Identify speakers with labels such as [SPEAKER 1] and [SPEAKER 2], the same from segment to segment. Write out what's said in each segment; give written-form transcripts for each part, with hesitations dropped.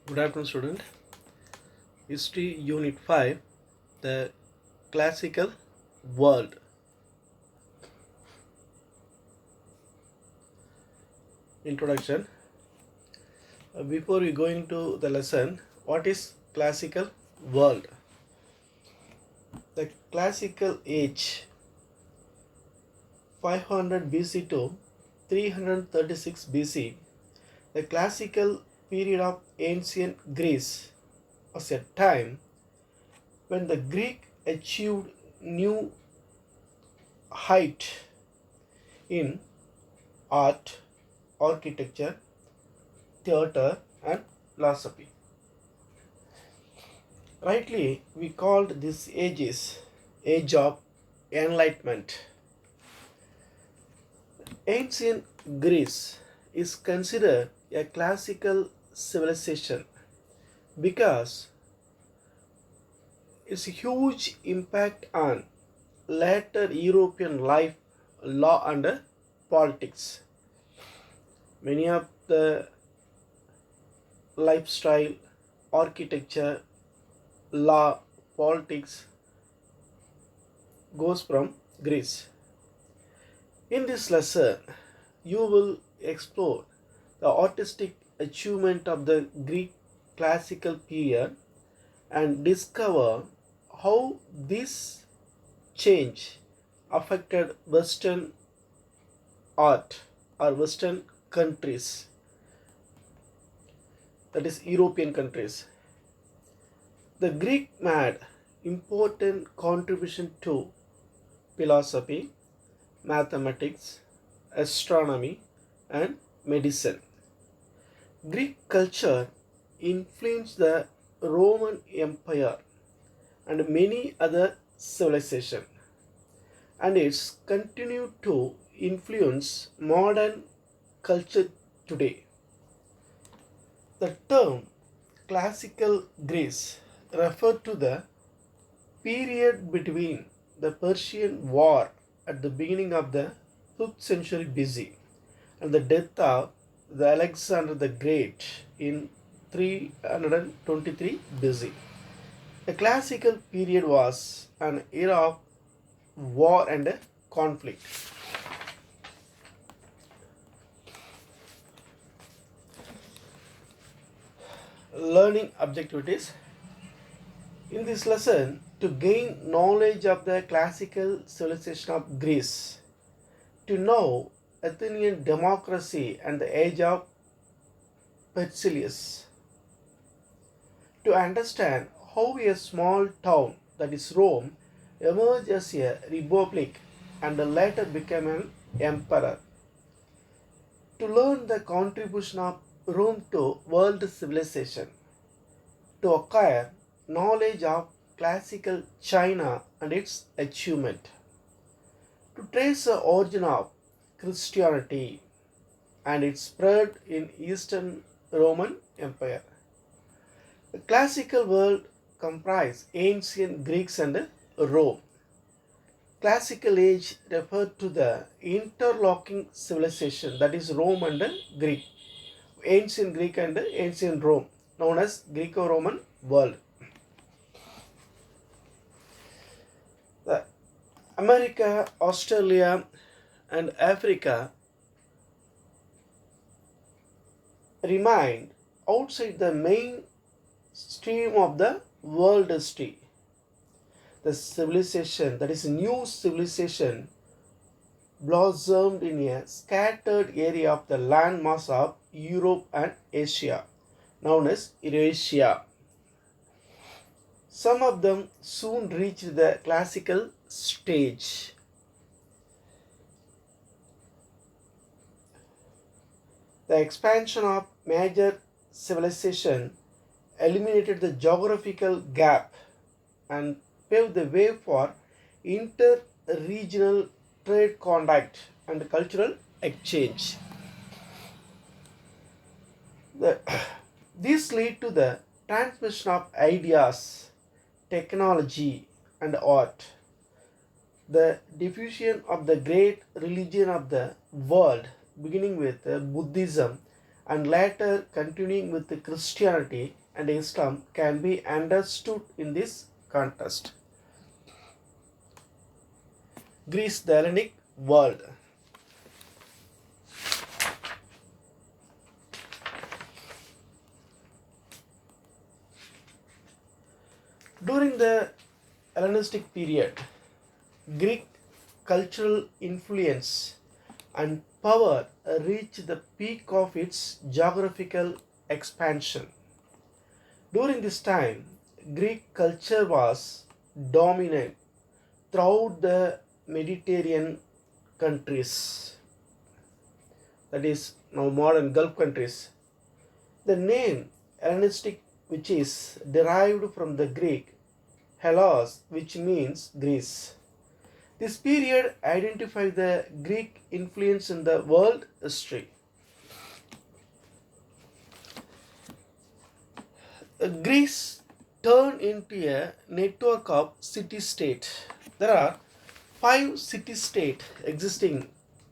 [SPEAKER 1] Good afternoon, student. History Unit 5, the classical world. Introduction. Before we go into the lesson, what is classical world? The classical age 500 BC to 336 BC, the classical period of ancient Greece was a time when the Greek achieved new height in art, architecture, theater, and philosophy. Rightly, we called this age of enlightenment. Ancient Greece is considered a classical civilization because its huge impact on later European life, law, and politics. Many of the lifestyle, architecture, law, politics goes from Greece. In this lesson, you will explore the artistic achievement of the Greek classical period and discover how this change affected Western art or Western countries, that is, European countries. The Greek made important contribution to philosophy, mathematics, astronomy, and medicine. Greek culture influenced the Roman Empire and many other civilizations, and it's continued to influence modern culture today. The term classical Greece referred to the period between the Persian War at the beginning of the 5th century BC and the death of the Alexander the Great in 323 BC. The classical period was an era of war and conflict. Learning objectives. In this lesson, to gain knowledge of the classical civilization of Greece, to know Athenian democracy and the age of PERICLES, to understand how a small town, that is Rome, emerged as a republic and later became an emperor, to learn the contribution of Rome to world civilization, to acquire knowledge of classical China and its achievement, to trace the origin of Christianity and its spread in Eastern Roman Empire. The classical world comprised ancient Greeks and Rome. Classical age referred to the interlocking civilization, that is Rome and Greek, ancient Greek and ancient Rome, known as Greco-Roman world. The America, Australia, and Africa remained outside the main stream of the world history. The civilization, that is new civilization, blossomed in a scattered area of the landmass of Europe and Asia, known as Eurasia. Some of them soon reached the classical stage. The expansion of major civilization eliminated the geographical gap and paved the way for inter-regional trade contact and cultural exchange. The, this led to the transmission of ideas, technology, and art. The diffusion of the great religion of the world, beginning with Buddhism and later continuing with the Christianity and Islam, can be understood in this context. Greece, the Hellenic world. During the Hellenistic period, Greek cultural influence and power reached the peak of its geographical expansion. During this time, Greek culture was dominant throughout the Mediterranean countries, that is now modern Gulf countries. The name Hellenistic, which is derived from the Greek Hellas, which means Greece. This period identifies the Greek influence in the world history. Greece turned into a network of city-state. There are 5 city-states existing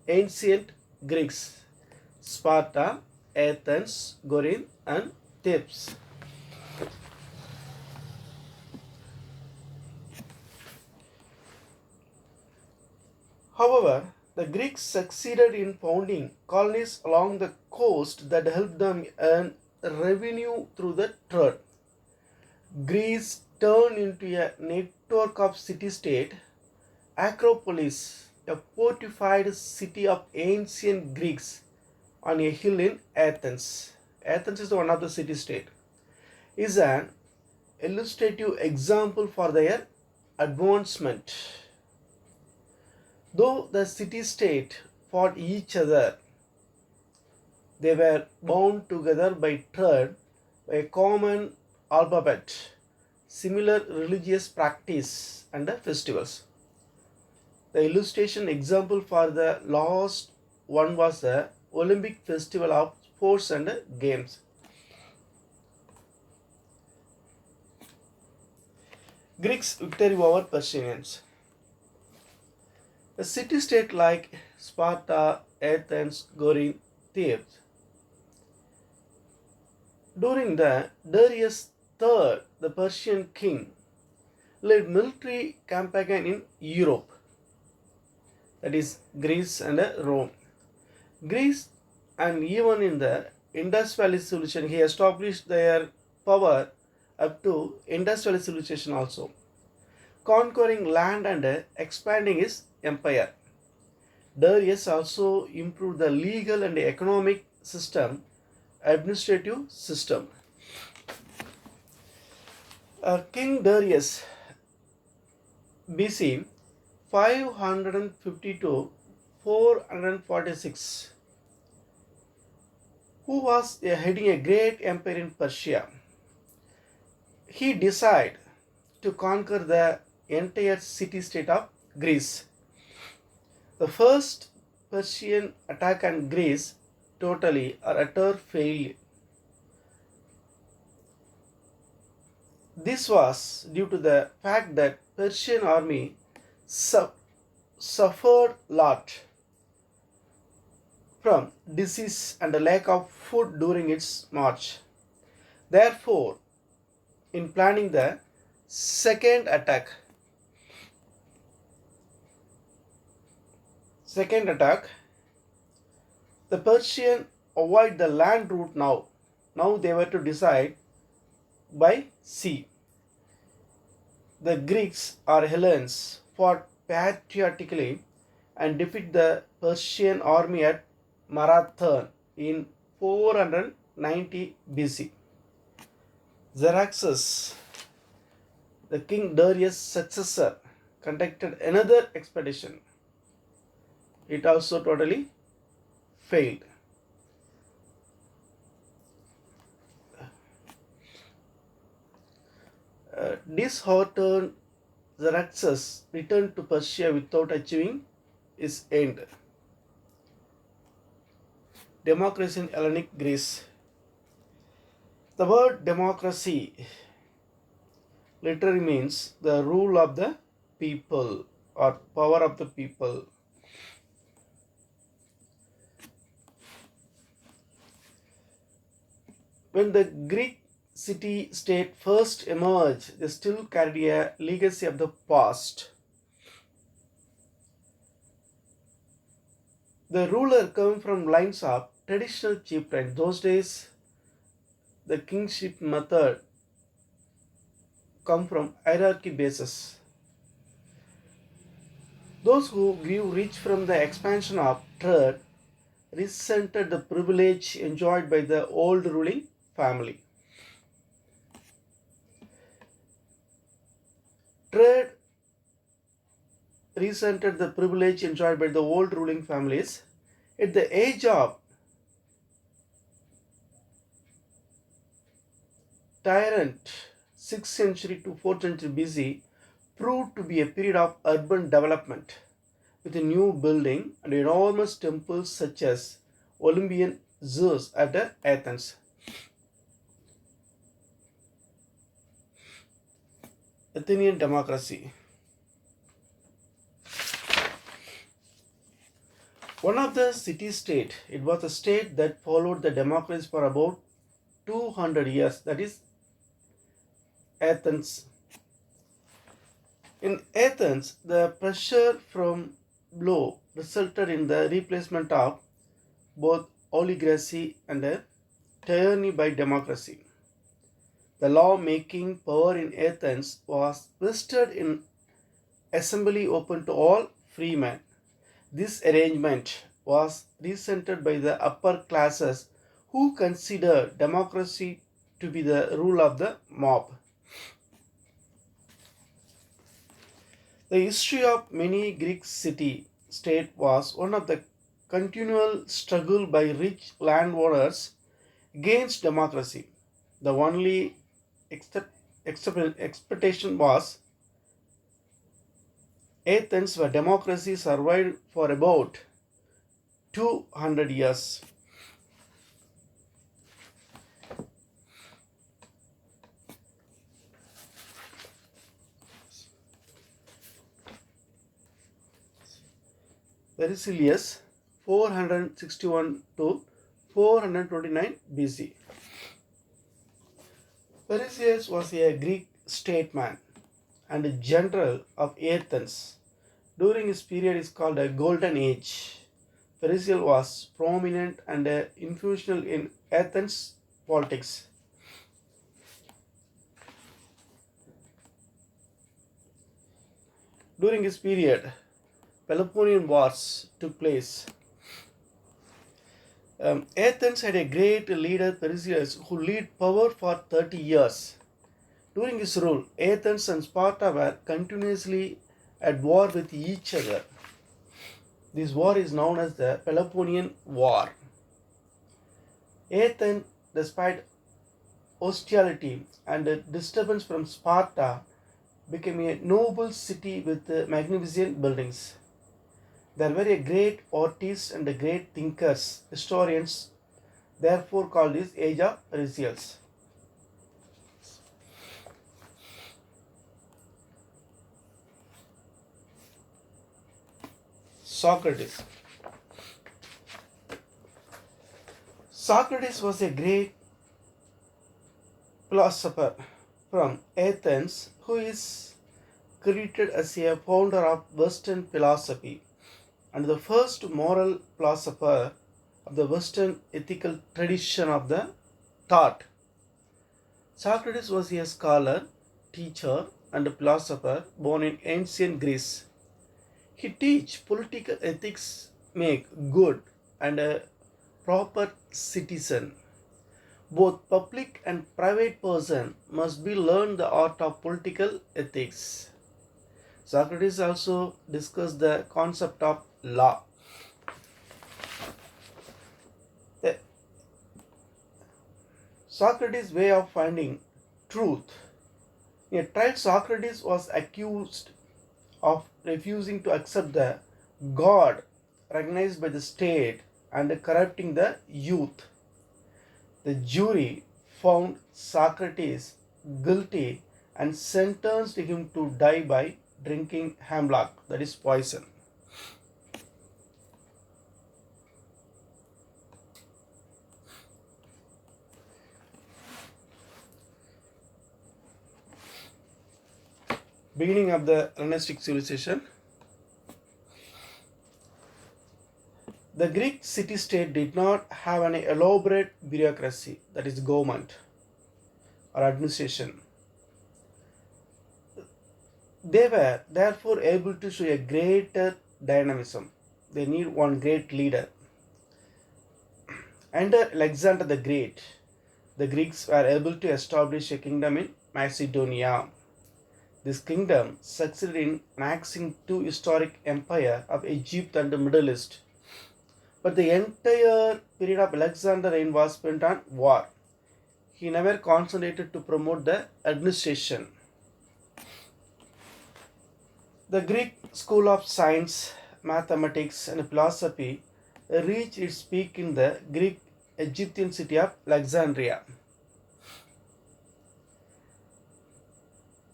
[SPEAKER 1] ancient Greeks: Sparta, Athens, Corinth, and Thebes. However, the Greeks succeeded in founding colonies along the coast that helped them earn revenue through the trade. Greece turned into a network of city-state. Acropolis, a fortified city of ancient Greeks on a hill in Athens. Athens is one of the city-state. Is an illustrative example for their advancement. Though the city-state fought each other, they were bound together by trade, by a common alphabet, similar religious practice, and festivals. The illustration example for the last one was the Olympic festival of sports and games. Greeks' victory over Persians. A city-state like Sparta, Athens, Corinth, Thebes. During the Darius III, the Persian king, led military campaign in Europe, that is Greece and Rome. Greece, and even in the Indus Valley civilization, he established their power up to Indus Valley civilization also, conquering land and expanding his empire. Darius also improved the legal and economic system, administrative system. King Darius, BC 550 to 446, who was heading a great empire in Persia. He decided to conquer the entire city-state of Greece. The first Persian attack on Greece totally or utter failure. This was due to the fact that Persian army suffered lot from disease and a lack of food during its march. Therefore, in planning the second attack, the Persian avoid the land route now. Now they were to decide by sea. The Greeks or Hellenes fought patriotically and defeat the Persian army at Marathon in 490 BC. Xerxes, the King Darius' successor, conducted another expedition. It also totally failed. Disheartened, Xerxes returned to Persia without achieving his end. Democracy in Hellenic Greece. The word democracy literally means the rule of the people or power of the people. When the Greek city state first emerged, they still carried a legacy of the past. The ruler came from lines of traditional chieftains. Those days, the kingship method come from hierarchy basis. Those who grew rich from the expansion of trade resented the privilege enjoyed by the old ruling family. Trade resented the privilege enjoyed by the old ruling families. At the age of tyrant 6th century to 4th century BC proved to be a period of urban development with a new building and enormous temples such as Olympian Zeus at Athens. Athenian democracy. One of the city-state, it was a state that followed the democracy for about 200 years, that is Athens. In Athens, the pressure from below resulted in the replacement of both oligarchy and tyranny by democracy. The law-making power in Athens was vested in assembly open to all freemen. This arrangement was resented by the upper classes who considered democracy to be the rule of the mob. The history of many Greek city-state was one of the continual struggle by rich landowners against democracy. The only expectation was Athens, where democracy survived for about 200 years. Pericles 461 to 429 BC. Pericles was a Greek statesman and a general of Athens. During his period is called a golden age. Pericles was prominent and influential in Athens politics. During his period, Peloponnesian Wars took place. Athens had a great leader, Pericles, who led power for 30 years. During his rule, Athens and Sparta were continuously at war with each other. This war is known as the Peloponnesian War. Athens, despite hostility and disturbance from Sparta, became a noble city with magnificent buildings. There were a great artists and a great thinkers, historians, therefore called this age of Pericles. Socrates. Socrates was a great philosopher from Athens who is credited as a founder of Western philosophy and the first moral philosopher of the Western ethical tradition of the thought. Socrates was a scholar, teacher, and a philosopher born in ancient Greece. He teach political ethics, make good and a proper citizen. Both public and private person must be learned the art of political ethics. Socrates also discussed the concept of law. Socrates' way of finding truth In a trial, Socrates was accused of refusing to accept the God recognized by the state and corrupting the youth. The jury found Socrates guilty and sentenced him to die by drinking hemlock, that is poison. Beginning of the Hellenistic civilization. The Greek city-state did not have an elaborate bureaucracy, that is government or administration. They were therefore able to show a greater dynamism. They need one great leader. Under Alexander the Great, the Greeks were able to establish a kingdom in Macedonia. This kingdom succeeded in annexing two historic empires of Egypt and the Middle East. But the entire period of Alexander's reign was spent on war. He never concentrated to promote the administration. The Greek school of science, mathematics, and philosophy reached its peak in the Greek Egyptian city of Alexandria.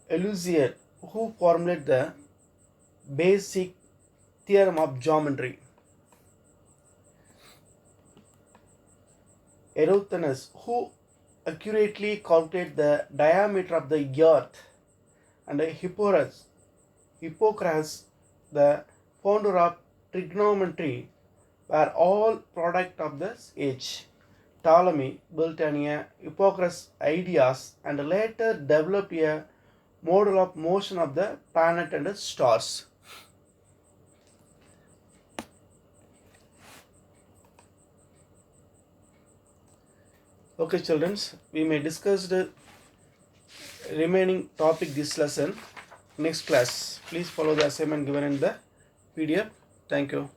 [SPEAKER 1] Euclid, who formulated the basic theorem of geometry. Eratosthenes, who accurately calculated the diameter of the earth, and Hippocrates, the founder of trigonometry, were all product of this age. Ptolemy built on Hippocrates' ideas and later developed a model of motion of the planet and the stars. Okay, children, we may discuss the remaining topic this lesson next class. Please follow the assignment given in the PDF. Thank you.